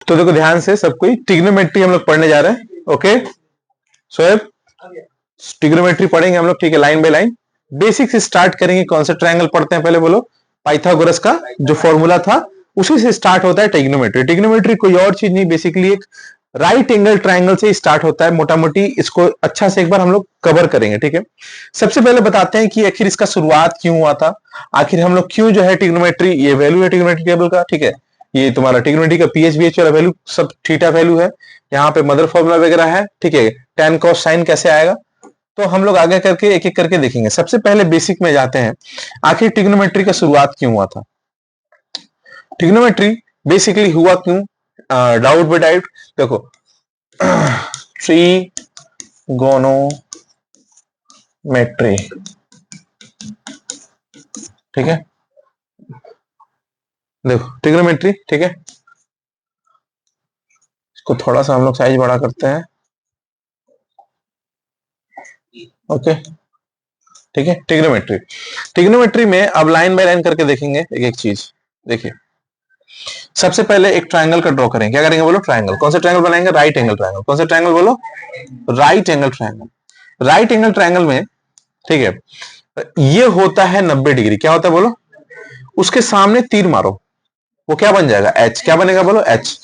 तो देखो ध्यान से सब कोई ट्रिग्नोमेट्री हम लोग पढ़ने जा रहे हैं। ओके शोएब, ट्रिग्नोमेट्री पढ़ेंगे हम लोग, ठीक है, लाइन बाय लाइन। बेसिक से स्टार्ट करेंगे। कौन सा ट्रायंगल पढ़ते हैं पहले बोलो? पाइथागोरस का जो फॉर्मूला था उसी से स्टार्ट होता है ट्रिग्नोमेट्री। ट्रिग्नोमेट्री कोई और चीज नहीं, बेसिकली एक राइट एंगल ट्रायंगल से स्टार्ट होता है मोटा मोटी। इसको अच्छा से एक बार हम लोग कवर करेंगे, ठीक है। सबसे पहले बताते हैं कि आखिर इसका शुरुआत क्यों हुआ था, आखिर हम लोग क्यों जो है ट्रिग्नोमेट्री, ये वैल्यू है ट्रिग्नोमेट्री टेबल का, ठीक है। ये तुम्हारा ट्रिग्नोमेट्री का पीएच बीएच वाला वैल्यू सब थीटा वैल्यू है, यहाँ पे मदर फॉर्मूला वगैरह है, ठीक है। tan cos sin कैसे आएगा, तो हम लोग आगे करके एक एक करके देखेंगे। सबसे पहले बेसिक में जाते हैं, आखिर ट्रिग्नोमेट्री का शुरुआत क्यों हुआ था। ट्रिग्नोमेट्री बेसिकली हुआ क्यों, डाउट बाय डाउट देखो। ट्रिगोनोमेट्री, ठीक है, देखो ट्रिग्नोमेट्री, ठीक है। इसको थोड़ा सा हम लोग साइज बड़ा करते हैं, ओके, ठीक है। ट्रिग्नोमेट्री, ट्रिग्नोमेट्री में अब लाइन बाय लाइन करके देखेंगे एक एक चीज। देखिए सबसे पहले एक ट्रायंगल का ड्रॉ करेंगे। क्या करेंगे बोलो? ट्रायंगल। कौन सा ट्रायंगल बनाएंगे? Right angle triangle. कौन सा ट्रायंगल बोलो? Right angle triangle. Right angle triangle में, ठीक है, ये होता है 90 डिग्री। क्या होता है बोलो? उसके सामने तीर मारो, वो क्या बन जाएगा? एच। क्या बनेगा बोलो? एच।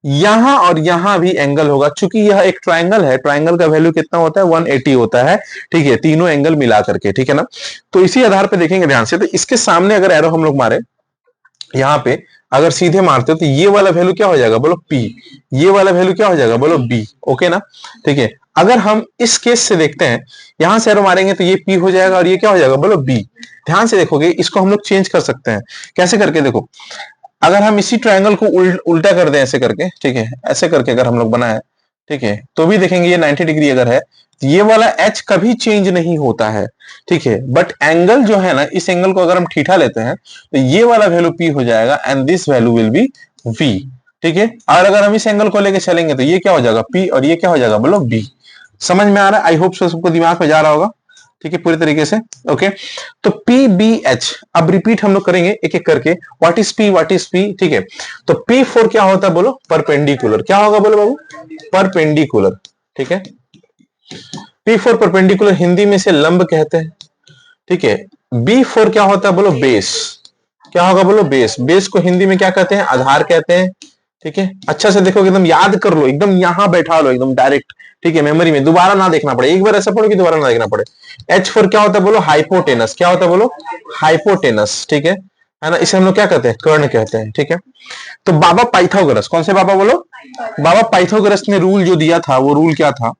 यहां और यहां भी एंगल होगा, चूंकि यह एक ट्रायंगल है, ट्रायंगल का वैल्यू कितना होता है? 180 होता है, ठीक है, तीनों एंगल मिला करके, ठीक है ना। तो इसी आधार पे देखेंगे ध्यान से। तो इसके सामने अगर एरो हम लोग मारे, यहां पे अगर सीधे मारते हो तो ये वाला वैल्यू क्या हो जाएगा बोलो? P। ये वाला वैल्यू क्या हो जाएगा बोलो? B। ओके ना, ठीक है। अगर हम इस केस से देखते हैं, यहां से एरो मारेंगे तो ये P हो जाएगा और ये क्या हो जाएगा बोलो? B। ध्यान से देखोगे, इसको हम लोग चेंज कर सकते हैं। कैसे करके? देखो, अगर हम इसी ट्रायंगल को उल्टा कर दें ऐसे करके, ठीक है, ऐसे करके अगर हम लोग बनाए, ठीक है, तो भी देखेंगे ये 90 डिग्री अगर है, ये वाला एच कभी चेंज नहीं होता है, ठीक है। बट एंगल जो है ना, इस एंगल को अगर हम थीटा लेते हैं तो ये वाला वैल्यू पी हो जाएगा and this value will be V, ठीक है। और अगर हम इस एंगल को लेके चलेंगे तो ये क्या हो जाएगा? पी, और ये क्या हो जाएगा बोलो? बी। समझ में आ रहा है? आई होप सबको दिमाग में जा रहा होगा, ठीक है, पूरी तरीके से। ओके, तो पी बी एच, अब रिपीट हम लोग करेंगे एक एक करके। What is P, what is P, ठीक है। तो पी फोर क्या होता है बोलो? परपेंडिकुलर। क्या होगा बोलो बाबू? परपेंडिकुलर, ठीक है। पी फोर परपेंडिकुलर, हिंदी में से लंब कहते हैं, ठीक है। बी फोर क्या होता है बोलो? बेस। क्या होगा बोलो? बेस। बेस को हिंदी में क्या कहते हैं? आधार कहते हैं, ठीक है। अच्छा से देखो, एकदम याद कर लो, एकदम यहां बैठा लो एकदम डायरेक्ट, ठीक है, मेमोरी में, दोबारा ना देखना पड़े। एक बार ऐसा पढ़ो कि दोबारा ना देखना पड़े। एच फोर क्या होता है बोलो? हाइपोटेनस। क्या होता है बोलो? हाइपोटेनस, ठीक है ना। इसे हम लोग क्या कहते हैं? कर्ण कहते हैं, ठीक है। तो बाबा पाइथागोरस, कौन से बाबा बोलो? बाबा पाइथागोरस ने रूल जो दिया था, वो रूल क्या था?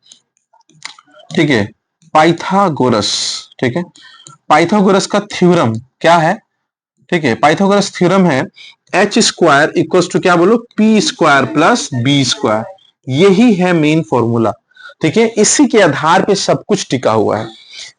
ठीक है, पाइथागोरस, ठीक है। पाइथागोरस का थ्योरम क्या है? ठीक है, पाइथागोरस थ्योरम है एच स्क्वायर इक्वल टू क्या बोलो? P square plus B square. यही है मेन फॉर्मूला, ठीक है। इसी के आधार पे सब कुछ टिका हुआ है।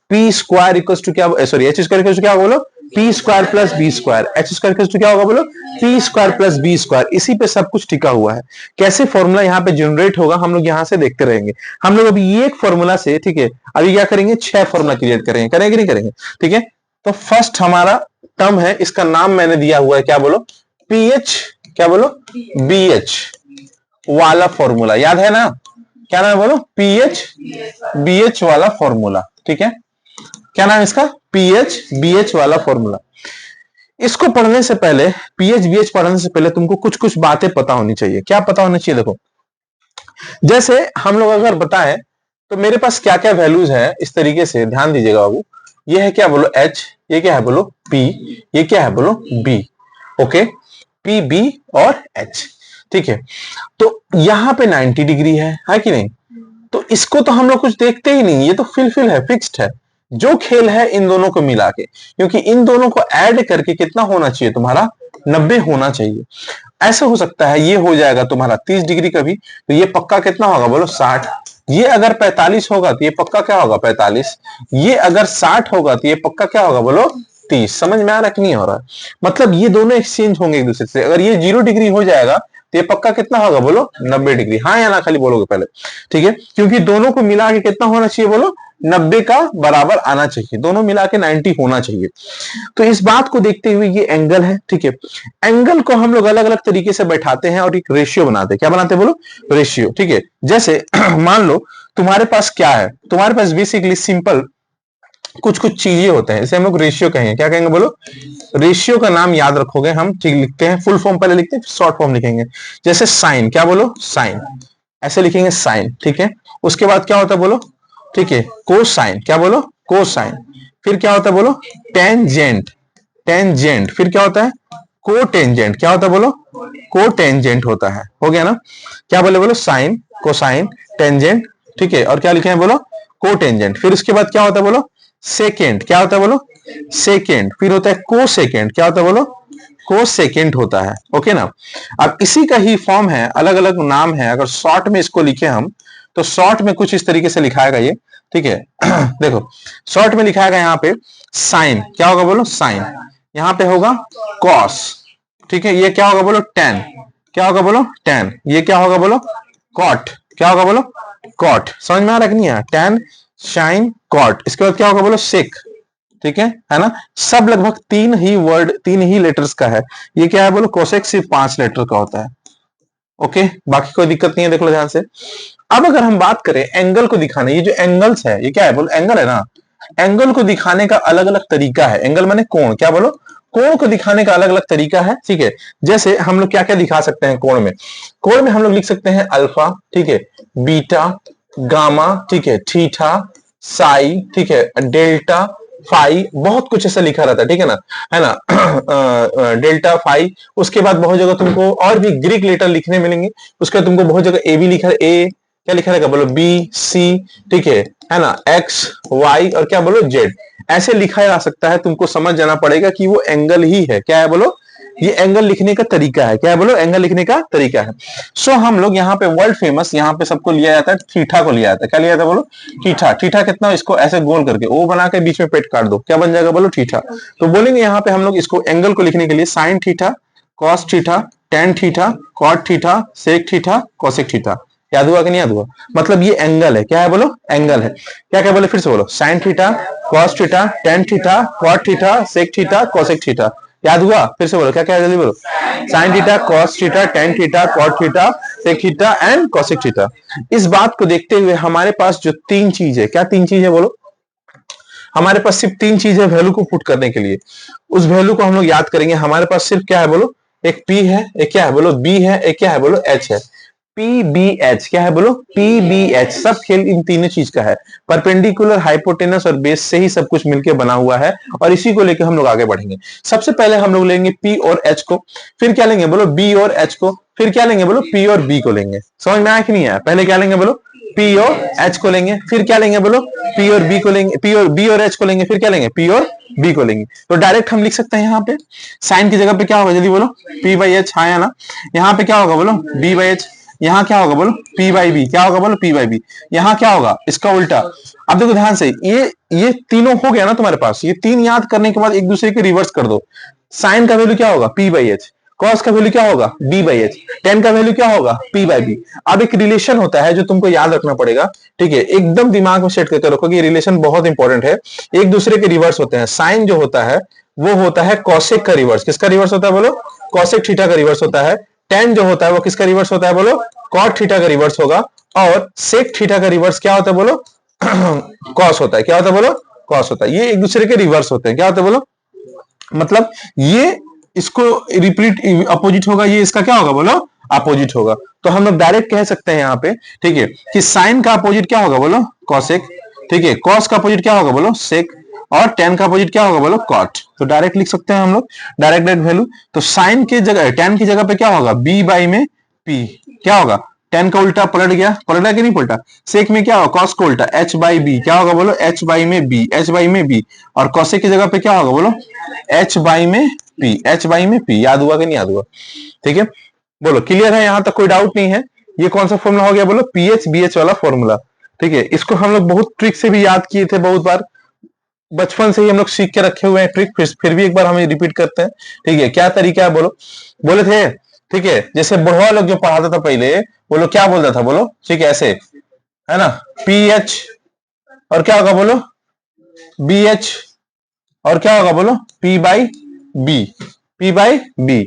पी स्क्वायर इक्वल टू क्या, sorry, H square equal to क्या बोलो? P square plus B square. H square equal to क्या होगा बोलो? P square plus B square. इसी पे सब कुछ टिका हुआ है। कैसे फॉर्मूला यहाँ पे जनरेट होगा हम लोग यहाँ से देखते रहेंगे। हम लोग अभी ये एक फॉर्मूला से, ठीक है, अभी क्या करेंगे? 6 फॉर्मूला क्रिएट करेंगे, करेंगे नहीं करेंगे, ठीक है। तो फर्स्ट हमारा टर्म है, इसका नाम मैंने दिया हुआ है, क्या बोलो? पीएच, क्या बोलो? बीएच वाला फॉर्मूला, याद है ना? क्या नाम बोलो? पीएच बीएच वाला फॉर्मूला, ठीक है। क्या नाम इसका? पीएच बीएच वाला फॉर्मूला। इसको पढ़ने से पहले, पीएच बीएच पढ़ने से पहले तुमको कुछ कुछ बातें पता होनी चाहिए। क्या पता होना चाहिए? देखो, जैसे हम लोग अगर बताएं तो मेरे पास क्या क्या वैल्यूज है, इस तरीके से ध्यान दीजिएगा बाबू। ये है क्या बोलो? एच। ये क्या है बोलो? पी। ये क्या है बोलो? बी। ओके, पी बी और एच, ठीक है। तो यहां पे 90 डिग्री है कि नहीं? तो इसको तो हम लोग कुछ देखते ही नहीं, ये तो फिल है, फिक्स्ड है। जो खेल है इन दोनों को मिला के, क्योंकि इन दोनों को ऐड करके कितना होना चाहिए तुम्हारा? 90 होना चाहिए। ऐसा हो सकता है ये हो जाएगा तुम्हारा 30 डिग्री का भी, तो ये पक्का कितना होगा बोलो? 60। ये अगर 45 होगा तो ये पक्का क्या होगा? 45। ये अगर 60 होगा तो ये पक्का क्या होगा बोलो? 30। समझ में आ रहा है कि नहीं हो रहा है? मतलब ये दोनों एक्सचेंज होंगे एक दूसरे से। अगर ये 0 डिग्री हो जाएगा तो ये पक्का कितना होगा बोलो? 90 डिग्री। हाँ या ना खाली बोलोगे पहले, ठीक है, क्योंकि दोनों को मिला के कितना होना चाहिए बोलो? 90 का बराबर आना चाहिए, दोनों मिला के 90 होना चाहिए। तो इस बात को देखते हुए ये एंगल है, ठीक है। एंगल को हम लोग अलग अलग तरीके से बैठाते हैं और एक रेशियो बनाते हैं। क्या बनाते हैं बोलो? रेशियो, ठीक है। जैसे मान लो तुम्हारे पास क्या है, तुम्हारे पास बेसिकली सिंपल कुछ कुछ चीजें होते हैं, इसे हम लोग रेशियो कहेंगे। क्या कहेंगे बोलो? रेशियो का नाम याद रखोगे हम, ठीक, लिखते हैं फुल फॉर्म पहले लिखते हैं, शॉर्ट फॉर्म लिखेंगे। जैसे साइन, क्या बोलो? साइन, ऐसे लिखेंगे साइन, ठीक है। उसके बाद क्या होता है बोलो? ठीक है, कोसाइन, क्या बोलो? कोसाइन। फिर क्या होता है बोलो? Tangent, tangent. फिर क्या होता है? कोटेंजेंट। क्या होता है बोलो? कोटेंजेंट होता है। हो गया ना? क्या बोले बोलो? साइन, कोसाइन, टेंजेंट, ठीक है। और क्या लिखे हैं बोलो? कोटेंजेंट। फिर उसके बाद क्या होता है बोलो? सेकेंड। क्या होता है बोलो? सेकेंड। फिर होता है कोसेकेंड। क्या होता है बोलो? कोसेकेंड होता है। ओके ना? अब इसी का ही फॉर्म है, अलग अलग नाम है। अगर शॉर्ट में इसको लिखे हम, तो शॉर्ट में कुछ इस तरीके से लिखाएगा ये, ठीक है। देखो, शॉर्ट में लिखाएगा यहाँ पे साइन। क्या होगा बोलो? साइन। यहाँ पे होगा कॉस, ठीक है। ये क्या होगा बोलो? टेन। क्या होगा बोलो? टेन। ये क्या होगा बोलो? कॉट। क्या होगा बोलो? कॉट। समझ में आ रहा है कि नहीं? Tan, sine, cot. इसके बाद क्या होगा बोलो? सेक, ठीक है ना? सब लगभग तीन ही वर्ड, तीन ही लेटर्स का है। ये क्या है बोलो? कोसेक सिर्फ 5 लेटर का होता है। ओके, बाकी कोई दिक्कत नहीं है, देख लो ध्यान से। अब अगर हम बात करें एंगल को दिखाने, ये जो एंगल्स है, ये क्या है बोलो? एंगल है ना? एंगल को दिखाने का अलग अलग तरीका है। एंगल माने कोण। क्या बोलो? कोण को दिखाने का अलग अलग तरीका है, ठीक है। जैसे हम लोग क्या क्या दिखा सकते हैं कोण में? कोण में हम लोग लिख सकते हैं अल्फा, ठीक है, बीटा, गामा, ठीक है, थीटा, साई, ठीक है, डेल्टा, फाई, बहुत कुछ ऐसा लिखा रहता है, ठीक है ना? Delta, phi. उसके बाद बहुत जगह तुमको और भी ग्रीक लेटर लिखने मिलेंगे। उसके बाद तुमको बहुत जगह ए भी लिखा है, ए क्या लिखा रहेगा बोलो? बी, सी, ठीक है ना? एक्स, वाई और क्या बोलो? जेड। ऐसे लिखा जा सकता है, तुमको समझ जाना पड़ेगा कि वो एंगल ही है। क्या है बोलो? ये एंगल लिखने का तरीका है। क्या है बोलो? एंगल लिखने का तरीका है। सो हम लोग यहाँ पे वर्ल्ड फेमस, यहाँ पे सबको लिया जाता है थीटा को लिया जाता है। क्या लिया जाता है बोलो? थीटा। थीटा कितना? इसको ऐसे गोल करके ओ बना के बीच में पेट काट दो, क्या बन जाएगा बोलो? थीटा। तो बोलेंगे यहाँ पे हम लोग इसको एंगल को लिखने के लिए sine theta, cos theta, tan theta, cot theta, sec theta, cosec theta. याद हुआ कि नहीं याद हुआ? मतलब ये एंगल है। क्या है बोलो? एंगल है। क्या क्या बोले? फिर से बोलो। Sine theta, cos theta, tan theta, cot theta, sec theta, cosec theta. याद हुआ? फिर से बोलो। क्या क्या? जल्दी बोलो। Sine theta, cos theta, tan theta, cot theta, sec theta and cosec theta. इस बात को देखते हुए हमारे पास जो तीन चीज है, क्या तीन चीज है बोलो? हमारे पास सिर्फ तीन चीज है वैल्यू को पुट करने के लिए। उस वैल्यू को हम लोग याद करेंगे। हमारे पास सिर्फ क्या है बोलो? एक P है, एक क्या है बोलो? B है, एक क्या है बोलो? H है। PBH। क्या है बोलो? PBH। सब खेल इन तीनों चीज का है। परपेंडिकुलर, हाइपोटेनस और बेस से ही सब कुछ मिलकर बना हुआ है, और इसी को लेकर हम लोग आगे बढ़ेंगे। सबसे पहले हम लोग लेंगे P और H को, फिर क्या लेंगे बोलो? B और H को, फिर क्या लेंगे बोलो? P और B को लेंगे। समझ में आया कि नहीं आया? पहले क्या लेंगे बोलो? P और H को लेंगे, फिर क्या लेंगे बोलो? P और B को लेंगे, P और B और H को लेंगे, फिर क्या लेंगे? P और B को लेंगे। तो डायरेक्ट हम लिख सकते हैं यहाँ पे साइन की जगह पे क्या होगा? जल्दी बोलो। P बाई एच, हाँ या ना? यहाँ पे क्या होगा बोलो? B by H. यहाँ क्या होगा बोलो? P by B. क्या होगा बोलो? P by B. यहाँ क्या होगा? इसका उल्टा। अब देखो ध्यान से, ये तीनों हो गया ना तुम्हारे पास। ये तीन याद करने के बाद एक दूसरे के रिवर्स कर दो। साइन का वैल्यू क्या होगा? P by H. कॉस का वैल्यू क्या होगा? B by H. टेन का वैल्यू क्या होगा? P by B. अब एक रिलेशन होता है जो तुमको याद रखना पड़ेगा, ठीक है। एकदम दिमाग में सेट करके रखो कि ये रिलेशन बहुत इंपॉर्टेंट है। एक दूसरे के रिवर्स होते हैं। साइन जो होता है वो होता है कॉसेक का रिवर्स। किसका रिवर्स होता है बोलो? कॉसेक थीटा का रिवर्स होता है। टेन जो होता है वो किसका रिवर्स होता है बोलो? कॉट थीटा का रिवर्स होगा। और सेक थीटा का रिवर्स क्या होता है बोलो? कॉस होता है। क्या होता है बोलो? कॉस होता है। ये एक दूसरे के रिवर्स होते हैं। क्या होता है बोलो? मतलब ये इसको रिपीट अपोजिट होगा, ये इसका क्या होगा बोलो? अपोजिट होगा। तो हम लोग डायरेक्ट कह सकते हैं यहाँ पे, ठीक है, कि साइन का अपोजिट क्या होगा बोलो? कॉसेक, ठीक है। कॉस का अपोजिट क्या होगा बोलो? सेक। और टेन का अपोजिट क्या होगा बोलो? कॉट। तो डायरेक्ट लिख सकते हैं हम लोग, डायरेक्ट वैल्यू। तो साइन की जगह, टेन की जगह पे क्या होगा? बी बाई में पी। क्या होगा? टेन का उल्टा पलट गया, पलटा कि नहीं पलटा? सेक में क्या होगा? कॉस का उल्टा एच बाई बी। क्या होगा बोलो? एच बाई में बी, एच बाई में बी। और कॉसेक की जगह पे क्या होगा बोलो? एच बाई में पी, एच बाई में पी। याद हुआ कि नहीं याद हुआ? ठीक है, बोलो क्लियर है? यहां तक कोई डाउट नहीं है? ये कौन सा फॉर्मूला हो गया बोलो? पीएच बीएच वाला फॉर्मूला, ठीक है। इसको हम लोग बहुत ट्रिक से भी याद किए थे, बहुत बार बचपन से ही हम लोग सीख के रखे हुए हैं ट्रिक। फिर भी एक बार हम रिपीट करते हैं, ठीक है। क्या तरीका है बोलो? बोले थे, ठीक है, जैसे बुढ़वा लोग जो पढ़ाता था पहले, वो लोग क्या बोलता था बोलो? ठीक है, ऐसे है ना, पीएच और क्या होगा बोलो बी एच, और क्या होगा बोलो P by B, P by B,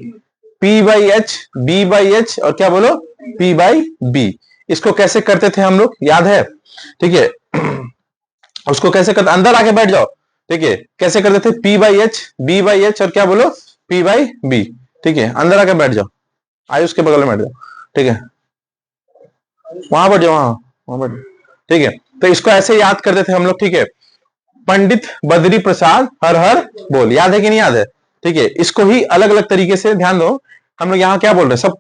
P by H, B by H, और क्या बोलो पी बाई बी। इसको कैसे करते थे हम लोग याद है? ठीक है, उसको कैसे करते, अंदर आके बैठ जाओ। ठीक है, कैसे करते थे? P by H, B by H, और क्या बोलो पी बाई बी। ठीक है, अंदर आके बैठ जाओ, आयुष के बगल में बैठ जाओ। ठीक है, वहां बैठ जाओ, वहां बैठ जाओ। ठीक है, तो इसको ऐसे याद करते थे हम लोग। ठीक है, पंडित बद्री प्रसाद हर हर बोल, याद है कि नहीं याद है? ठीक है, इसको ही अलग अलग तरीके से ध्यान दो। हम लोग यहाँ क्या बोल रहे हैं, सब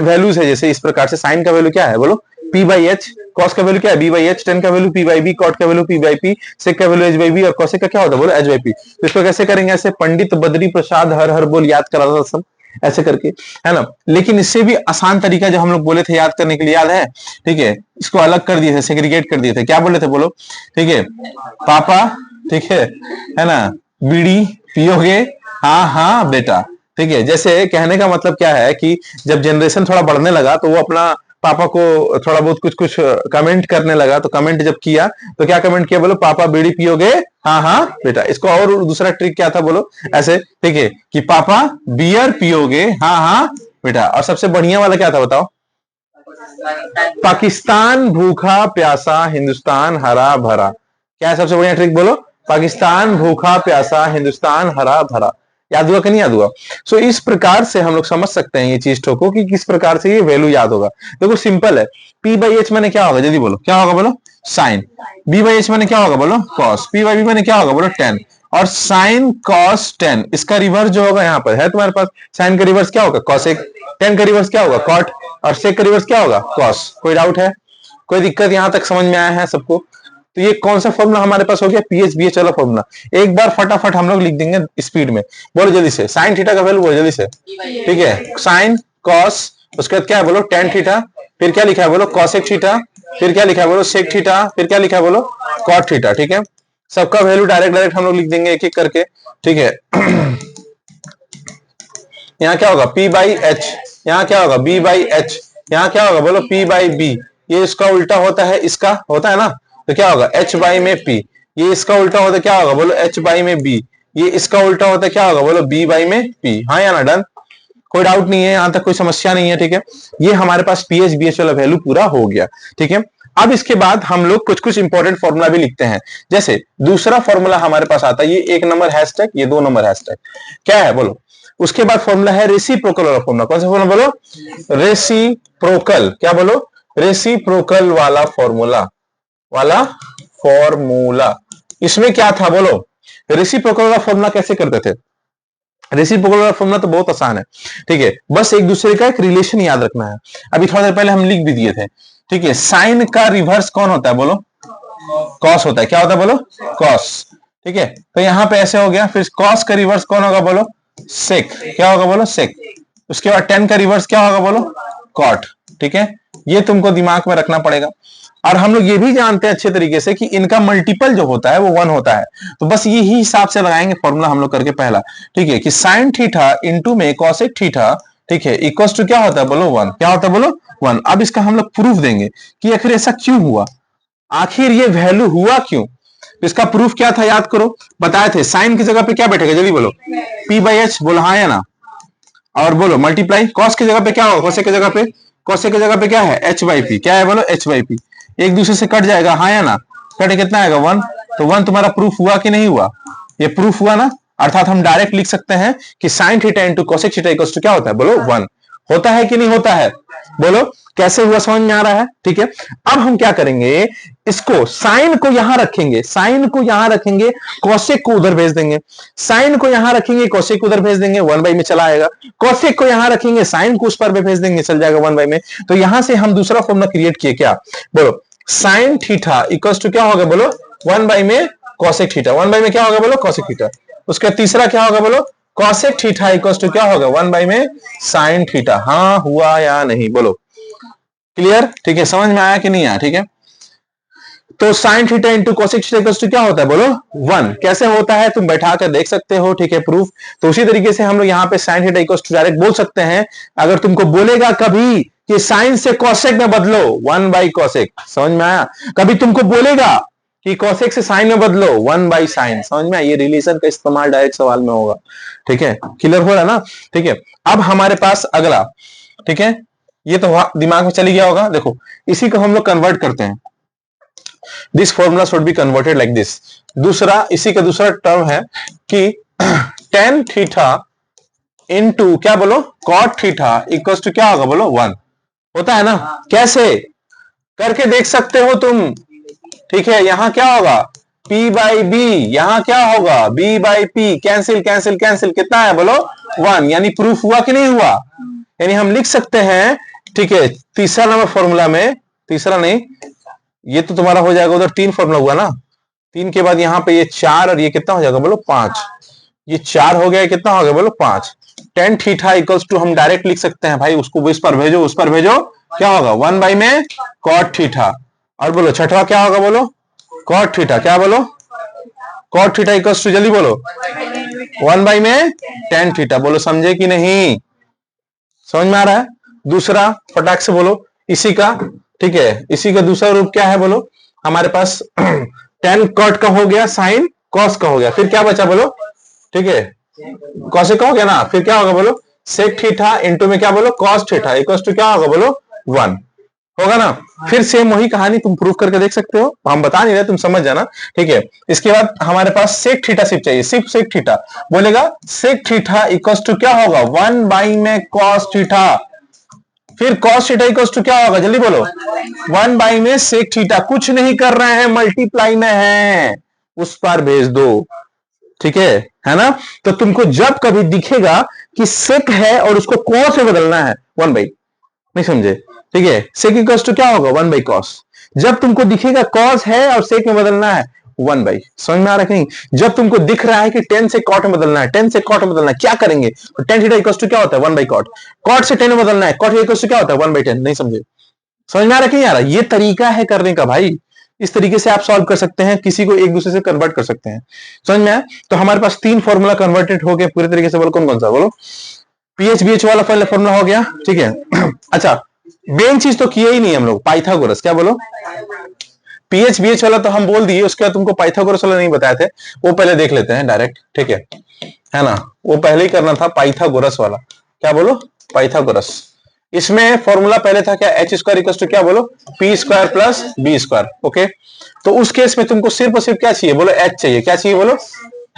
वैल्यूज है। जैसे इस प्रकार से साइन का वैल्यू क्या है बोलो पी बाई एच, कॉस का वैल्यू क्या है बी बाई एच, टेन का value P by B, cot का value P by P, sec का वैल्यू एच बाई बी, और कॉसेक का क्या होता है बोलो एच बाई पी। तो इसको कैसे करेंगे? ऐसे पंडित बद्री प्रसाद हर हर बोल याद करा था सब ऐसे करके, है ना। लेकिन इससे भी आसान तरीका जो हम लोग बोले थे याद करने के लिए, याद है? ठीक है, इसको अलग कर दिए थे, सेग्रीगेट कर दिए थे। क्या बोले थे बोलो? ठीक है, पापा, ठीक है ना, बीड़ी पियोगे? हाँ हाँ बेटा। ठीक है, जैसे कहने का मतलब क्या है कि जब जनरेशन थोड़ा बढ़ने लगा तो वो अपना पापा को थोड़ा बहुत कुछ कुछ कमेंट करने लगा। तो कमेंट जब किया तो क्या कमेंट किया बोलो? पापा बीड़ी पियोगे? हाँ हाँ बेटा। इसको और दूसरा ट्रिक क्या था बोलो ऐसे? ठीक है, कि पापा बियर पियोगे? हाँ हाँ बेटा। और सबसे बढ़िया वाला क्या था बताओ? पाकिस्तान भूखा प्यासा, हिंदुस्तान हरा भरा। क्या है सबसे बढ़िया ट्रिक बोलो? पाकिस्तान भूखा प्यासा, हिंदुस्तान हरा भरा। याद हुआ कि नहीं याद हुआ? सो इस प्रकार से हम लोग समझ सकते हैं ये चीज को कि किस प्रकार से ये वैल्यू याद होगा। देखो सिंपल है, पी बाई एच मैंने क्या होगा जल्दी बोलो, क्या होगा बोलो? साइन। बी बाई एच मैंने क्या होगा बोलो? कॉस। पी बाई बी मैंने क्या होगा बोलो? टेन। और साइन कॉस टेन, इसका रिवर्स जो होगा यहाँ पर है तुम्हारे पास, साइन का रिवर्स क्या होगा? कॉसेक। टेन का रिवर्स क्या होगा? कॉट। और सेक का रिवर्स क्या होगा? कॉस। कोई डाउट है? कोई दिक्कत यहां तक समझ में आया है सबको? तो ये कौन सा फॉर्मूला हमारे पास हो गया? पीएच बीएच वाला फॉर्मूला। एक बार फटाफट हम लोग लिख देंगे स्पीड में, बोलो जल्दी से। साइन थीटा का वैल्यू बोलो जल्दी से। ठीक है, साइन कॉस, उसके बाद क्या है बोलो? Tan theta. फिर क्या लिखा है बोलो? Cosec theta. फिर क्या लिखा है बोलो? Sec theta. फिर क्या लिखा है बोलो? Cot theta. ठीक है, सबका वैल्यू डायरेक्ट डायरेक्ट हम लोग लिख देंगे एक एक करके। ठीक है, यहाँ क्या होगा? P by H. यहाँ क्या होगा? B by H. यहाँ क्या होगा बोलो? P by B. ये इसका उल्टा होता है, इसका होता है ना, तो क्या होगा? H बाई में P। ये इसका उल्टा होता है, क्या होगा बोलो? H बाई में B। ये इसका उल्टा होता है, क्या होगा बोलो? B बाई में P। हाँ या ना? डन? कोई डाउट नहीं है यहां तक? कोई समस्या नहीं है? ठीक है, ये हमारे पास पीएच बीएच वाला वैल्यू पूरा हो गया। ठीक है, अब इसके बाद हम लोग कुछ कुछ इंपॉर्टेंट फॉर्मूला भी लिखते हैं। जैसे दूसरा फॉर्मूला हमारे पास आता है, ये 1 नंबर हैशटैग, ये 2 नंबर हैशटैग। क्या है बोलो? उसके बाद फॉर्मूला है रेसिप्रोकल वाला फॉर्मूला। कौन सा फॉर्मूला बोलो? रेसिप्रोकल। क्या बोलो? रेसिप्रोकल वाला फॉर्मूला, वाला फॉर्मूला। इसमें क्या था बोलो? रेसिप्रोकल वाला फॉर्मूला कैसे करते थे? रेसिप्रोकल वाला फॉर्मूला तो बहुत आसान है। ठीक है, बस एक दूसरे का एक रिलेशन याद रखना है। अभी थोड़ा देर पहले हम लिख भी दिए थे। ठीक है, साइन का रिवर्स कौन होता है बोलो? कॉस होता है। क्या होता है बोलो? कॉस। ठीक है, तो यहां पे ऐसे हो गया। फिर कॉस का रिवर्स कौन होगा बोलो? सेक। क्या होगा बोलो? सेक। उसके बाद टेन का रिवर्स क्या होगा बोलो? कॉट। ठीक है, ये तुमको दिमाग में रखना पड़ेगा। और हम लोग ये भी जानते हैं अच्छे तरीके से कि इनका मल्टीपल जो होता है वो 1 होता है। तो बस यही हिसाब से लगाएंगे फॉर्मूला हम लोग करके पहला। ठीक है, कि साइन थीटा इंटू में कॉसेक थीटा, ठीक है, इक्वल्स टू क्या होता है बोलो? 1। क्या होता है बोलो? 1। अब इसका हम लोग प्रूफ देंगे कि आखिर ऐसा क्यों हुआ, आखिर ये वैल्यू हुआ क्यों। तो इसका प्रूफ क्या था याद करो, बताए थे। साइन की जगह पे क्या बैठेगा जल्दी बोलो? P by H. बोलो हाँ या ना? और बोलो मल्टीप्लाई। कॉस की जगह पे क्या होगा? कॉसेक की जगह पे, कॉसेक की जगह पे क्या है? H by P. क्या है बोलो? H by P. एक दूसरे से कट जाएगा, हाँ या ना? कट कितना आएगा? 1। तो 1 तुम्हारा प्रूफ हुआ कि नहीं हुआ? ये प्रूफ हुआ ना। अर्थात हम डायरेक्ट लिख सकते हैं कि sine theta into cosec theta equals to क्या होता है बोलो? 1। होता है कि नहीं होता है? बोलो कैसे हुआ, समझ में आ रहा है? ठीक है, अब हम क्या करेंगे, इसको साइन को यहां रखेंगे, साइन को यहां रखेंगे, कॉसेक को उधर भेज देंगे। साइन को यहां रखेंगे, कॉसेक को उधर भेज देंगे, 1 में चला आएगा। कॉसेक को यहां रखेंगे, साइन को उस पर भी भेज देंगे, चल जाएगा 1 में। तो यहां से हम दूसरा फॉर्मूला क्रिएट किए, क्या बोलो? साइन थीटा इक्वल्स टू क्या होगा बोलो? 1 में कॉसेक थीटा। 1 में क्या होगा बोलो? Cosec theta. उसका तीसरा क्या होगा बोलो? कॉसेक थीटा इक्वल्स टू क्या होगा? 1 में साइन थीटा। हाँ हुआ या नहीं बोलो? क्लियर? ठीक है, समझ में आया कि नहीं आया? ठीक है, तो sine theta into cosec theta equals to क्या होता है बोलो? 1। कैसे होता है तुम बैठा कर देख सकते हो। ठीक है, प्रूफ। तो उसी तरीके से हम लोग यहाँ पे sine theta equals to direct बोल सकते हैं। अगर तुमको बोलेगा कभी कि साइन से कॉसेक में बदलो, 1 बाई कॉसेक, समझ में आया? कभी तुमको बोलेगा कि cosec से साइन में बदलो 1/sin। समझ में, ये रिलेशन का इस्तेमाल डायरेक्ट सवाल में होगा। ठीक है, क्लियर हो रहा है ना? ठीक है, अब हमारे पास अगला, ठीक है, ये तो दिमाग में चली गया होगा। देखो इसी को हम लोग कन्वर्ट करते हैं, this formula should be converted like this. दूसरा, इसी का दूसरा टर्म है कि tan थीटा इनटू क्या बोलो cot थीटा इक्वल्स टू क्या होगा बोलो 1 होता है ना। कैसे करके देख सकते हो तुम? ठीक है, यहां क्या होगा p/b, यहां क्या होगा b/p, कैंसिल कैंसिल कैंसिल, कितना है बोलो 1, यानी प्रूफ हुआ कि नहीं हुआ? यानी हम लिख सकते हैं, ठीक है, तीसरा नंबर फॉर्मूला में, तीसरा नहीं, ये तो तुम्हारा हो जाएगा, उधर 3 फॉर्मूला हुआ ना, 3 के बाद यहां पे ये 4 और ये कितना हो जाएगा बोलो 5, ये 4 हो गया, कितना हो गया बोलो 5। tan थीटा इक्वल्स टू हम डायरेक्ट लिख सकते हैं भाई, उसको इस पर भेजो उस पर भेजो, क्या होगा 1 में cot थीटा, और बोलो छठवा क्या होगा बोलो cot थीटा, क्या बोलो cot थीटा इक्वल्स टू, जल्दी बोलो 1 में tan थीटा। बोलो समझे कि नहीं? समझ में आ रहा है? दूसरा फटाक से बोलो इसी का, ठीक है, इसी का दूसरा रूप क्या है बोलो, हमारे पास tan cot का हो गया, sin cos का हो गया, फिर क्या बचा बोलो, ठीक है, cos का हो गया ना, फिर क्या होगा बोलो sec थीटा इनटू में क्या बोलो cos थीटा इक्वल्स टू क्या होगा बोलो 1 होगा ना। फिर सेम वही कहानी तुम प्रूफ करके देख सकते हो, हम बता नहीं रहे, तुम समझ जाना। ठीक है, इसके बाद हमारे पास sec थीटा सिर्फ चाहिए, सिर्फ sec थीटा, बोलेगा sec थीटा इक्वल्स टू क्या होगा 1 में cos थीटा, फिर cos थीटा इक्वल्स टू क्या होगा जल्दी बोलो 1 में sec थीटा, कुछ नहीं कर रहे हैं, मल्टीप्लाई में है, उस पर भेज दो। ठीक है ना? तो तुमको जब कभी दिखेगा कि सेक है और उसको कॉस में बदलना है 1 बाई, नहीं समझे? ठीक है, सेक इक्वल्स टू क्या होगा 1 बाई कॉस। जब तुमको दिखेगा कॉस है और सेक में बदलना है 1 बाई, समझ में आ रहा है नहीं? जब तुमको दिख रहा है कि tan से cot में बदलना है, tan से cot में बदलना है, क्या करेंगे? तो tan थीटा इक्वल्स टू क्या होता है 1 बाई cot, cot से tan में बदलना है, cot इक्वल्स टू क्या होता है 1 बाई tan। नहीं समझे? समझ में आ रहा है कि नहीं आ रहा? ये तरीका है करने का भाई, इस तरीके से आप सॉल्व कर सकते हैं, किसी को एक दूसरे से कन्वर्ट कर सकते हैं। समझ में आया? तो हमारे पास 3 फॉर्मूला कन्वर्टेड हो गए पूरे तरीके से। बोलो कौन कौन सा? बोलो पीएचबीएच वाला पहले फॉर्मूला हो गया, ठीक है। अच्छा, मेन चीज तो किए ही नहीं हम लोग, पाइथागोरस, क्या बोलो पीएचबीएच वाला तो हम बोल दिए, उसके बाद तुमको पाइथागोरस वाला नहीं बताए थे, वो पहले देख लेते हैं डायरेक्ट, ठीक है ना? वो पहले ही करना था पाइथागोरस वाला, क्या बोलो पाइथागोरस। इसमें फॉर्मूला पहले था क्या एच स्क्वायर इक्वल टू क्या बोलो P square plus B square. Okay, तो उस केस में तुमको सिर्फ और सिर्फ क्या चाहिए बोलो एच चाहिए, क्या चाहिए बोलो?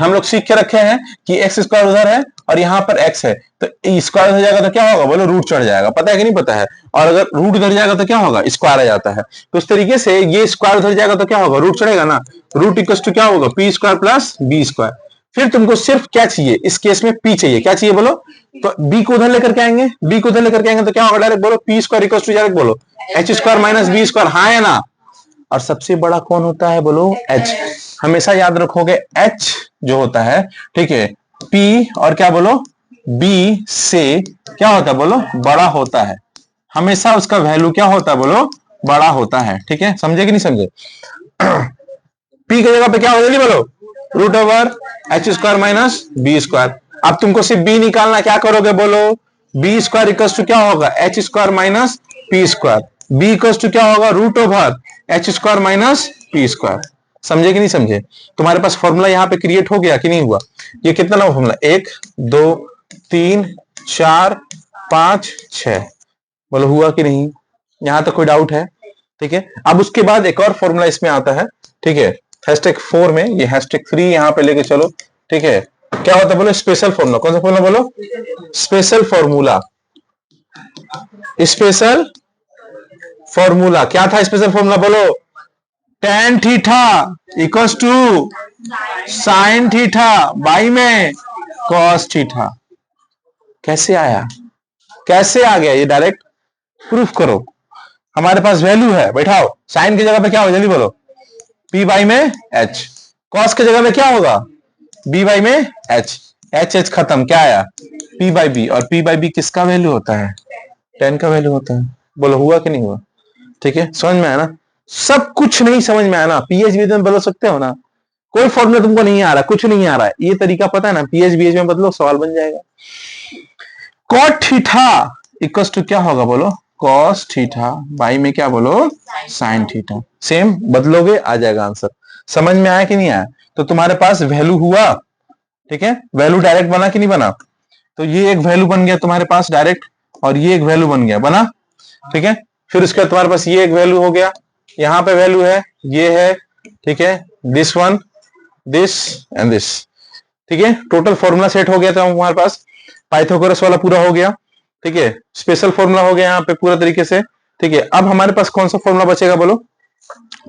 हम लोग सीख के रखे हैं कि एक्स स्क्वायर उधर है और यहाँ पर एक्स है, तो स्क्वायर हो जाएगा तो क्या होगा बोलो रूट चढ़ जाएगा, पता है कि नहीं पता है? और अगर रूट उधर जाएगा तो क्या होगा स्क्वायर आ जाता है, तो उस तरीके से ये स्क्वायर उधर जाएगा तो क्या होगा रूट चढ़ेगा ना, रूट इक्वल टू क्या होगा P square plus B square. फिर तुमको सिर्फ क्या चाहिए इस केस में पी चाहिए, क्या चाहिए बोलो? तो बी को उधर लेकर के आएंगे, बी को उधर लेकर के आएंगे तो क्या होगा डायरेक्ट बोलो P square equal to direct बोलो h square minus B square, हाँ है ना? और सबसे बड़ा कौन होता है बोलो एच, हमेशा याद रखोगे एच जो होता है, ठीक है, पी और क्या बोलो बी से क्या होता है बोलो बड़ा होता है, हमेशा उसका वैल्यू क्या होता है बोलो बड़ा होता है। ठीक है, समझे कि नहीं समझे? पी की जगह पे क्या हो जल्दी बोलो root over H square minus B square. अब तुमको सिर्फ बी निकालना, क्या करोगे बोलो बी स्क्वायर इक्वल्स टू क्या होगा H square minus P square, B equals to क्या होगा root over H square minus P square. समझे कि नहीं समझे? तुम्हारे पास फॉर्मूला यहाँ पे क्रिएट हो गया कि नहीं हुआ? ये कितना नंबर फॉर्मूला 1 2 3 4 5 6, बोलो हुआ कि नहीं? यहां तक कोई डाउट है? ठीक है, अब उसके बाद एक और फॉर्मूला इसमें आता है, ठीक है, हैशटैग 4 में, ये हैशटैग 3 यहां पे लेके चलो। ठीक है, क्या होता है बोलो स्पेशल फॉर्मूला, कौन सा फॉर्मूला बोलो स्पेशल फॉर्मूला, स्पेशल फॉर्मूला क्या था स्पेशल फॉर्मूला बोलो tan theta equals to sin theta by में cos थीटा। कैसे आया, कैसे आ गया ये? डायरेक्ट प्रूफ करो, हमारे पास वैल्यू है, बैठाओ साइन की जगह पे क्या हो जल्दी बोलो p बाई में h, cos की जगह पे क्या होगा b बाई में h, h खत्म, क्या आया p बाई b, और p बाई b किसका वैल्यू होता है tan का वैल्यू होता है। बोलो हुआ कि नहीं हुआ? ठीक है, समझ में आया ना? सब कुछ नहीं समझ में आया ना? पीएचबीएच में बदल सकते हो ना, कोई फॉर्मूला तुमको नहीं आ रहा, कुछ नहीं आ रहा है, ये तरीका पता है ना, पीएचबीएच में बदलो सवाल बन जाएगा। cot थीटा इक्वल्स टू क्या होगा बोलो cos थीटा बाई में क्या बोलो sin थीटा, सेम बदलोगे आ जाएगा आंसर। समझ में आया कि नहीं आया? तो तुम्हारे पास वैल्यू हुआ, ठीक है, वैल्यू डायरेक्ट बना कि नहीं बना? तो ये एक वैल्यू बन गया तुम्हारे पास डायरेक्ट, और ये एक वैल्यू बन गया, बना, ठीक है। फिर उसके बाद तुम्हारे पास ये एक वैल्यू हो गया, यहाँ पे वैल्यू है, ये है, ठीक है, this one, this and this, ठीक है। टोटल फॉर्मूला सेट हो गया था हमारे पास, पाइथागोरस वाला पूरा हो गया, ठीक है, स्पेशल फॉर्मूला हो गया यहाँ पे पूरा तरीके से, ठीक है। अब हमारे पास कौन सा फॉर्मूला बचेगा बोलो?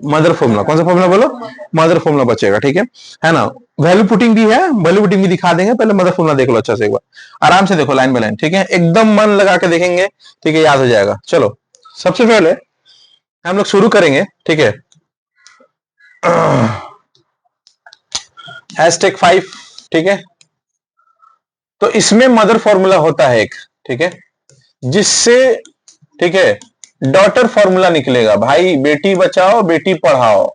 Mother formula. कौन सा फॉर्मूला बोलो? मदर फॉर्मूला बचेगा, ठीक है ना। वैल्यू पुटिंग भी है, वैल्यू पुटिंग भी दिखा देंगे, पहले मदर फॉर्मूला देख लो अच्छा से एक बार, आराम से देखो लाइन बाय लाइन, ठीक है, एकदम मन लगा के देखेंगे, ठीक है, याद हो जाएगा। चलो सबसे पहले हम लोग शुरू करेंगे, ठीक है, हैशटैग 5, ठीक है। तो इसमें मदर फॉर्मूला होता है एक, ठीक है, जिससे, ठीक है, डॉटर फॉर्मूला निकलेगा, भाई बेटी बचाओ बेटी पढ़ाओ,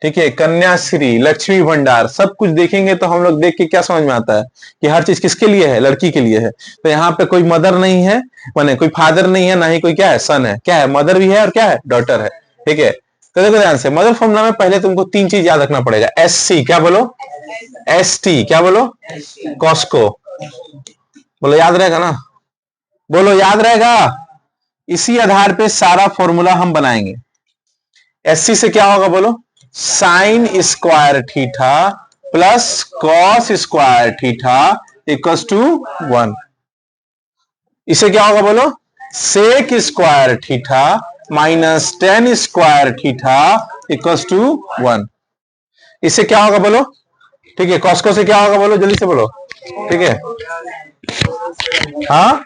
ठीक है, कन्याश्री, लक्ष्मी भंडार, सब कुछ देखेंगे तो हम लोग देख के क्या समझ में आता है कि हर चीज किसके लिए है? लड़की के लिए है। तो यहाँ पे कोई मदर नहीं है, माने कोई फादर नहीं है, ना ही कोई क्या है, सन है, क्या है, मदर भी है और क्या है, डॉटर है, ठीक है। तो देखो ध्यान से, मदर फॉर्मूला में पहले तुमको 3 चीज याद रखना पड़ेगा। SC, क्या बोलो? ST, क्या बोलो? कॉस्को, बोलो याद रहेगा ना? बोलो याद रहेगा? इसी आधार पे सारा फॉर्मूला हम बनाएंगे। SC से क्या होगा बोलो? Sine square theta plus cos square theta equals to 1। इसे क्या होगा बोलो? Sec square theta minus tan square theta equals to 1। इससे क्या होगा बोलो? ठीक है, कॉस्को से क्या होगा बोलो, जल्दी से बोलो, ठीक है। हाँ,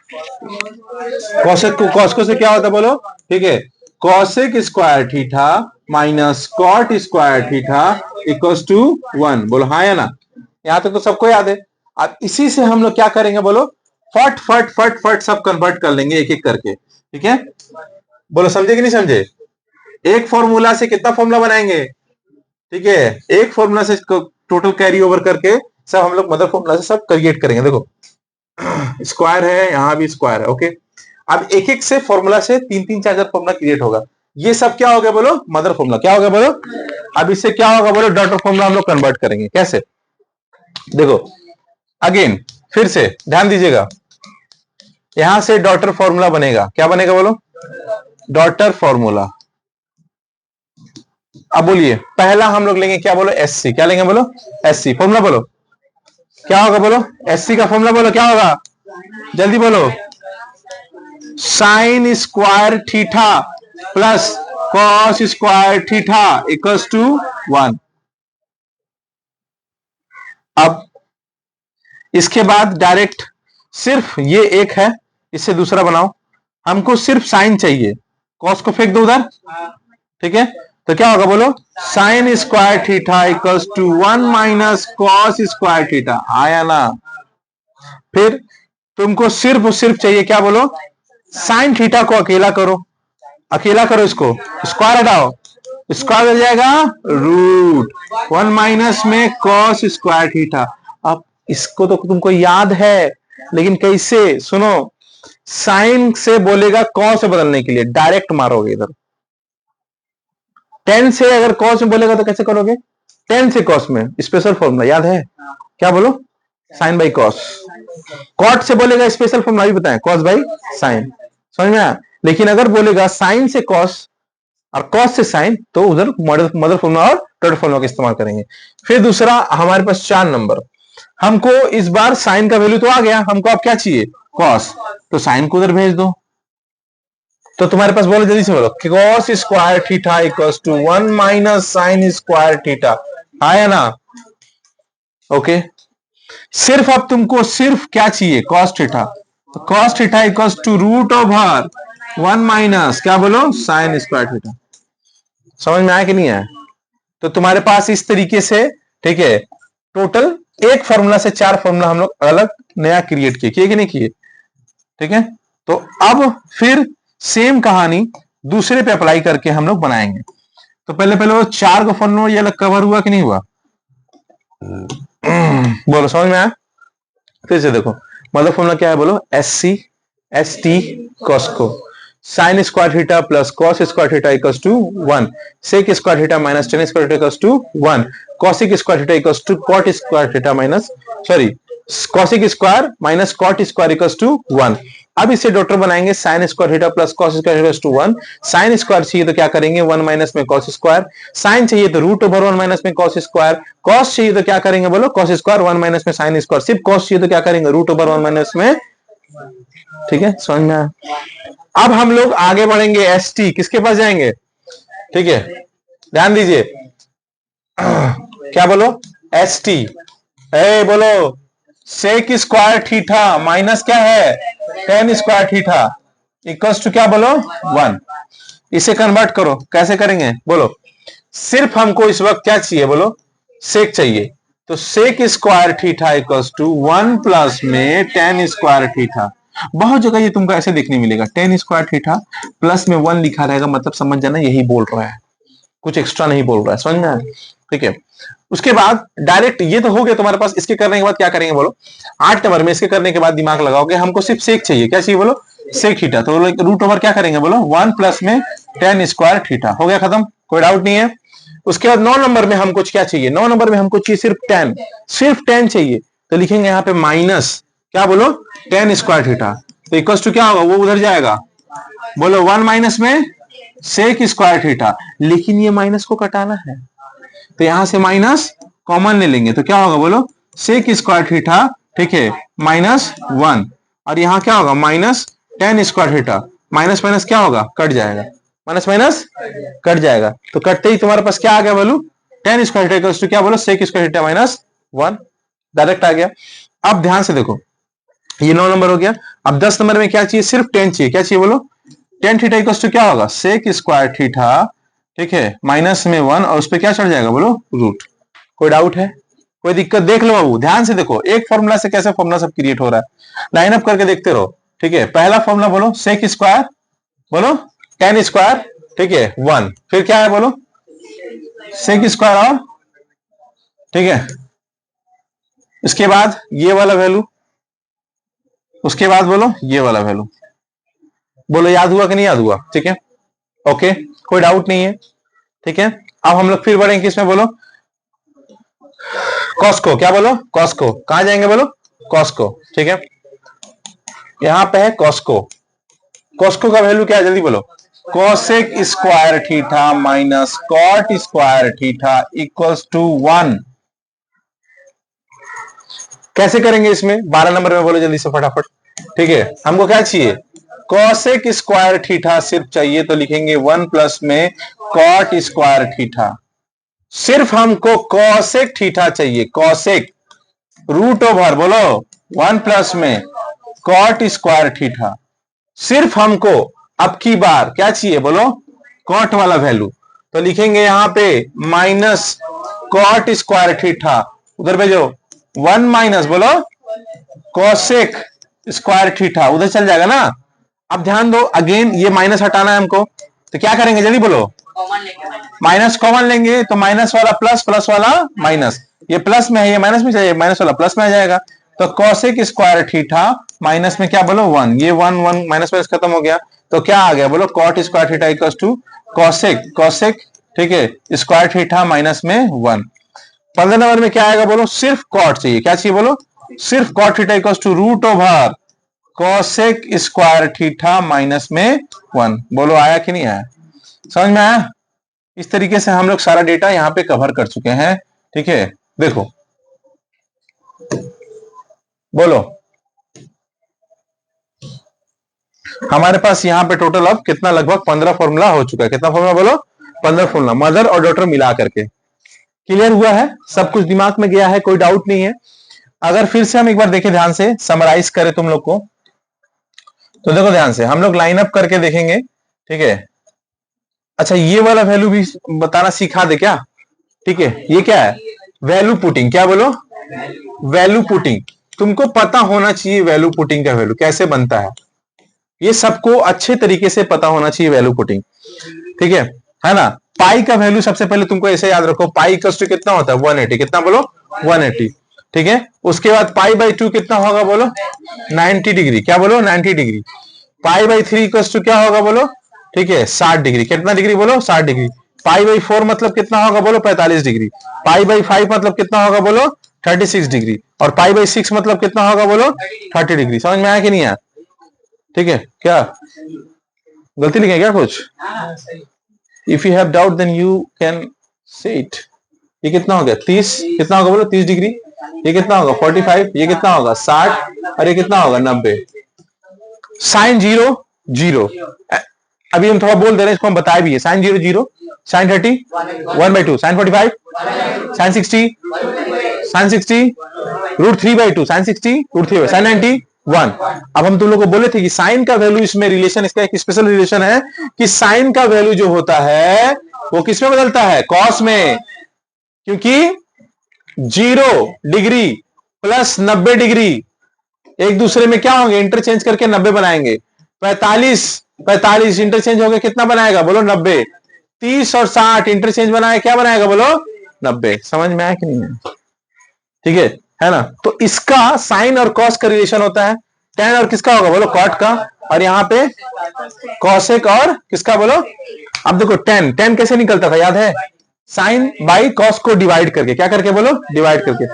कॉस्को से क्या होता है बोलो, ठीक है, cosec square theta minus cot square theta equals to 1। बोलो हाँ या ना? यहां तक तो सबको याद है। अब इसी से हम लोग क्या करेंगे बोलो, फट फट फट फट सब कन्वर्ट कर लेंगे एक एक करके, ठीक है। बोलो समझे कि नहीं समझे? एक फॉर्मूला से कितना फॉर्मूला बनाएंगे, ठीक है, एक फॉर्मूला से टोटल कैरी ओवर करके सब हम लोग मदर फॉर्मूला से सब क्रिएट करेंगे। देखो स्क्वायर है, यहां भी स्क्वायर है, ओके। अब एक एक से फॉर्मूला से 3-3 4 फॉर्मूला क्रिएट होगा। ये सब क्या हो गया बोलो? Mother formula. क्या हो गया बोलो? अब इससे क्या होगा बोलो? डॉटर फॉर्मूला हम लोग कन्वर्ट करेंगे। कैसे? देखो अगेन फिर से ध्यान दीजिएगा, यहां से डॉटर फॉर्मूला बनेगा। क्या बनेगा बोलो? Daughter formula. अब बोलिए, पहला हम लोग लेंगे क्या बोलो? SC। क्या लेंगे बोलो? SC फॉर्मूला बोलो, क्या होगा बोलो? SC का फॉर्मूला बोलो, क्या होगा? जल्दी बोलो। Sine square theta plus cos square theta equals to 1। अब इसके बाद डायरेक्ट सिर्फ ये एक है, इससे दूसरा बनाओ। हमको सिर्फ साइन चाहिए, कॉस को फेंक दो उधर, ठीक है। तो क्या होगा बोलो? Sine square theta equals to 1 minus cos square theta. आया ना? फिर तुमको सिर्फ सिर्फ चाहिए क्या बोलो? साइन थीटा को अकेला करो, अकेला करो, इसको स्क्वायर हटाओ, स्क्वायर हो जाएगा रूट 1 माइनस में कॉस स्क्वायर थीटा। अब इसको तो तुमको याद है, लेकिन कैसे? सुनो, साइन से बोलेगा कॉस से बदलने के लिए, डायरेक्ट मारोगे इधर। टेन से अगर कॉस में बोलेगा तो कैसे करोगे? टेन से कॉस में स्पेशल फॉर्मूला याद है? क्या बोलो? Sign by cos. कॉट से बोलेगा स्पेशल फॉर्मूला भी बताएं, कॉस बाई साइन। समझ में आया? लेकिन अगर बोलेगा साइन से कॉस और कॉस से साइन, तो उधर मदर फॉर्मूला और डॉटर फॉर्मूला का इस्तेमाल करेंगे। फिर दूसरा हमारे पास 4 नंबर, हमको इस बार साइन का वैल्यू तो आ गया, हमको अब क्या चाहिए? कॉस। तो साइन को उधर भेज दो। तो तुम्हारे पास बोलो, जल्दी से बोलो, cos square theta equals to 1 minus sine square theta. आया ना? ओके। सिर्फ अब तुमको सिर्फ क्या चाहिए? Cos theta. तो cos theta equals to root over 1 minus क्या बोलो? Sine square theta. समझ में आया कि नहीं आया? तो तुम्हारे पास इस तरीके से, ठीक है, टोटल एक फॉर्मूला से 4 फॉर्मूला हम लोग अलग नया क्रिएट किए कि नहीं किए? ठीक है। तो अब फिर सेम कहानी दूसरे पे अप्लाई करके हम लोग बनाएंगे। तो पहले पहले वो 4 को फॉर्मूला ये अलग कवर हुआ कि नहीं हुआ? बोलो समझ में आया? फिर से देखो, मतलब फॉर्मूला क्या है बोलो? SC ST कॉस्को। Sine square theta plus cos square theta equals to 1, sec square theta minus tan square theta equals to 1, cosec square theta equals to cot square theta minus cosec square minus cot square equals to 1। अब इसे डॉटर बनाएंगे sine square theta plus cos square equals to 1। Sine square चाहिए तो क्या करेंगे 1 minus में cos square, sign चाहिए तो रूट ओवर 1 माइनस में कॉस स्क्वायर, कॉस चाहिए तो क्या करेंगे बोलो कॉस स्क्वायर 1 माइनस में साइन स्क्वायर, सिर्फ कॉस चाहिए तो क्या करेंगे रूट ओवर 1 माइनस में। ठीक है, समझ में आया? अब हम लोग आगे बढ़ेंगे, एस टी किसके पास जाएंगे? ठीक है, ध्यान दीजिए क्या बोलो एस टी, ए बोलो सेक स्क्वायर थीटा माइनस क्या है tan square theta equals to क्या बोलो 1। इसे कन्वर्ट करो, कैसे करेंगे बोलो? सिर्फ हमको इस वक्त क्या चाहिए बोलो? सेक चाहिए, तो sec square theta equals to 1 plus में टेन स्क्वायर थीटा। बहुत जगह ये तुमको ऐसे देखने मिलेगा, टेन स्क्वायर थीटा प्लस में 1 लिखा रहेगा, मतलब समझ जाना यही बोल रहा है, कुछ एक्स्ट्रा नहीं बोल रहा है, समझ में आया? ठीक है, उसके बाद डायरेक्ट ये तो हो गया तुम्हारे पास। इसके करने के बाद क्या करेंगे बोलो? 8 नंबर में इसके करने के बाद दिमाग लगाओगे, हमको सिर्फ सेक चाहिए, क्या चाहिए बोलो? Sec theta. तो रूट ओवर क्या करेंगे बोलो? 1 प्लस में टेन स्क्वायर थीटा। हो गया खत्म, कोई डाउट नहीं है। उसके बाद 9 नंबर में हमको क्या चाहिए? 9 नंबर में हमको चाहिए सिर्फ 10 चाहिए, तो लिखेंगे यहाँ पे माइनस क्या बोलो टेन स्क्वायर थीटा, तो इक्वल्स टू क्या होगा? वो उधर जाएगा, बोलो 1 माइनस में सेक स्क्वायर थीटा। लेकिन ये माइनस को कटाना है, तो यहां से माइनस कॉमन ले लेंगे, तो क्या होगा बोलो? सेक स्क्वायर थीटा, ठीक है, माइनस 1, और यहां क्या होगा? Minus tan square theta. Minus minus क्या होगा? कट जाएगा, माइनस माइनस कट जाएगा, तो कटते ही तुम्हारे पास क्या आ गया बोलो? टेन स्क्वायर थीटा टू क्या बोलो? Sec square theta minus 1, direct आ गया। अब ध्यान से देखो, ये 9 नंबर हो गया। अब 10 नंबर में क्या चाहिए? सिर्फ 10 चाहिए, क्या चाहिए बोलो? टेन थीटा इक्वल्स टू क्या होगा? सेक स्क्वायर थीटा, ठीक है, माइनस में 1, और उस पर क्या चढ़ जाएगा बोलो? रूट। कोई डाउट है? कोई दिक्कत? देख लो बाबू, ध्यान से देखो, एक फॉर्मूला से कैसे फॉर्मूला सब क्रिएट हो रहा है, लाइन अप करके देखते रहो। ठीक है, पहला फॉर्मूला बोलो सेक स्क्वायर, बोलो टेन स्क्वायर, ठीक है 1, फिर क्या है बोलो? सेक स्क्वायर, और ठीक है, इसके बाद ये वाला वैल्यू, उसके बाद बोलो ये वाला वैल्यू। बोलो याद हुआ कि नहीं याद हुआ? ठीक है, ओके, कोई डाउट नहीं है। ठीक है, अब हम लोग फिर बढ़ेंगे किसमें बोलो? कॉस्को, क्या बोलो? कॉस्को। कहां जाएंगे बोलो? कॉस्को। ठीक है, यहां पे है कॉस्को। कॉस्को का वैल्यू क्या है जल्दी बोलो? Cosec square theta minus cot square theta equals to 1। कैसे करेंगे इसमें? 12 नंबर में बोलो जल्दी से फटाफट। ठीक है, हमको क्या चाहिए? कोसेक स्क्वायर थीटा सिर्फ चाहिए, तो लिखेंगे 1 प्लस में कॉट स्क्वायर थीटा। सिर्फ हमको कोसेक थीटा चाहिए, कोसेक, रूट ओवर बोलो 1 प्लस में कॉट स्क्वायर थीटा। सिर्फ हमको अब की बार क्या चाहिए बोलो? कॉट वाला वैल्यू, तो लिखेंगे यहां पे माइनस कॉट स्क्वायर थीटा, उधर भेजो 1 माइनस बोलो कोसेक स्क्वायर थीटा, उधर चल जाएगा ना। अब ध्यान दो, अगेन ये माइनस हटाना है हमको, तो क्या करेंगे जल्दी बोलो? माइनस कॉमन लेंगे, तो माइनस वाला प्लस, प्लस वाला माइनस, ये प्लस में है, ये माइनस में चाहिए, माइनस वाला प्लस में आ जाएगा, तो कोसेक स्क्वायर थीटा माइनस में क्या बोलो 1, ये 1 1 माइनस माइनस खत्म हो गया, तो क्या आ गया बोलो? Cot square theta equals to cosec, cosec, ठीक है, स्क्वायर थीटा माइनस में 1। 15 नंबर में क्या आएगा बोलो? सिर्फ कॉट चाहिए, क्या चाहिए बोलो? सिर्फ cot theta equals to root over cosec square theta minus में 1। बोलो आया कि नहीं आया? समझ में आया? इस तरीके से हम लोग सारा डेटा यहां पे कवर कर चुके हैं। ठीक है, देखो बोलो, हमारे पास यहाँ पे टोटल अब कितना? लगभग 15 फॉर्मूला हो चुका है। कितना फॉर्मूला बोलो? 15 फॉर्मूला, मदर और डॉटर मिला करके। क्लियर हुआ है? सब कुछ दिमाग में गया है? कोई डाउट नहीं है? अगर फिर से हम एक बार देखें ध्यान से, समराइज करें तुम लोग को, तो देखो ध्यान से हम लोग लाइन अप करके देखेंगे। ठीक है, अच्छा ये वाला वैल्यू भी बताना सिखा दे क्या? ठीक है, ये क्या है? Value putting. क्या बोलो? Value putting. तुमको पता होना चाहिए वैल्यू पुटिंग का वैल्यू कैसे बनता है, ये सबको अच्छे तरीके से पता होना चाहिए वैल्यू पुटिंग। ठीक है ना? पाई का वैल्यू सबसे पहले तुमको ऐसे याद रखो, पाई इक्वल्स टू कितना होता है? 180। कितना बोलो? 180। ठीक है, उसके बाद पाई बाई 2 कितना होगा बोलो? 90 डिग्री। क्या बोलो? 90 डिग्री। π/3 इक्वल्स टू क्या होगा बोलो, ठीक है 60 डिग्री। कितना डिग्री बोलो, 60 डिग्री। π/4 मतलब कितना होगा बोलो, 45 डिग्री। π/5 मतलब कितना होगा बोलो, 36 डिग्री। और π/6 मतलब कितना होगा बोलो, 30 डिग्री। समझ में आया कि नहीं आया? ठीक है, क्या गलती लिखे क्या कुछ? If you have doubt then you can say it. ये कितना हो गया 30, कितना होगा बोलो 30 डिग्री। ये कितना होगा 45, ये कितना होगा 60, और ये कितना होगा 90। साइन 0 0। अभी हम थोड़ा बोल दे रहे हैं, इसको हम बताए भी है। Sine 0 0, sine 30 1/2, sine 45, sine 60, sine 60 √3/2, sine 60 √3, sine 90 1। अब हम तुम लोग को बोले थे कि साइन का वैल्यू इसमें रिलेशन, इसका एक स्पेशल रिलेशन है कि साइन का वैल्यू जो होता है वो किस में बदलता है, कॉस में। क्योंकि 0 डिग्री प्लस 90 डिग्री एक दूसरे में क्या होंगे, इंटरचेंज करके 90 बनाएंगे। 45 इंटरचेंज हो गए, कितना बनाएगा बोलो 90। 30 और 60 इंटरचेंज बनाए, क्या बनाएगा बोलो 90। समझ में आया कि नहीं? ठीक है ना? तो इसका साइन और कॉस का रिलेशन होता है। टेन और किसका होगा बोलो, कॉट का। और यहाँ पे कॉसेक और किसका बोलो। अब देखो टेन कैसे निकलता था, याद है? साइन बाई कॉस को डिवाइड करके, क्या करके बोलो, डिवाइड करके।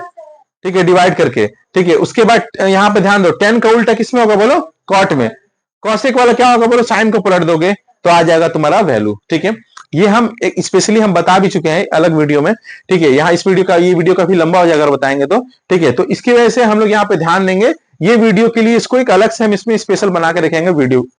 ठीक है, डिवाइड करके। ठीक है, उसके बाद यहां पे ध्यान दो, टेन का उल्टा किसमें होगा बोलो, कॉट में। कॉसेक वाला क्या होगा बोलो, साइन को पलट दोगे तो आ जाएगा तुम्हारा वैल्यू। ठीक है, ये हम एक स्पेशली हम बता भी चुके हैं अलग वीडियो में। ठीक है, यहाँ इस वीडियो का, ये वीडियो काफी लंबा हो जाएगा अगर बताएंगे तो। ठीक है, तो इसकी वजह से हम लोग यहाँ पे ध्यान देंगे, ये वीडियो के लिए इसको एक अलग से हम इसमें स्पेशल बना के रखेंगे वीडियो।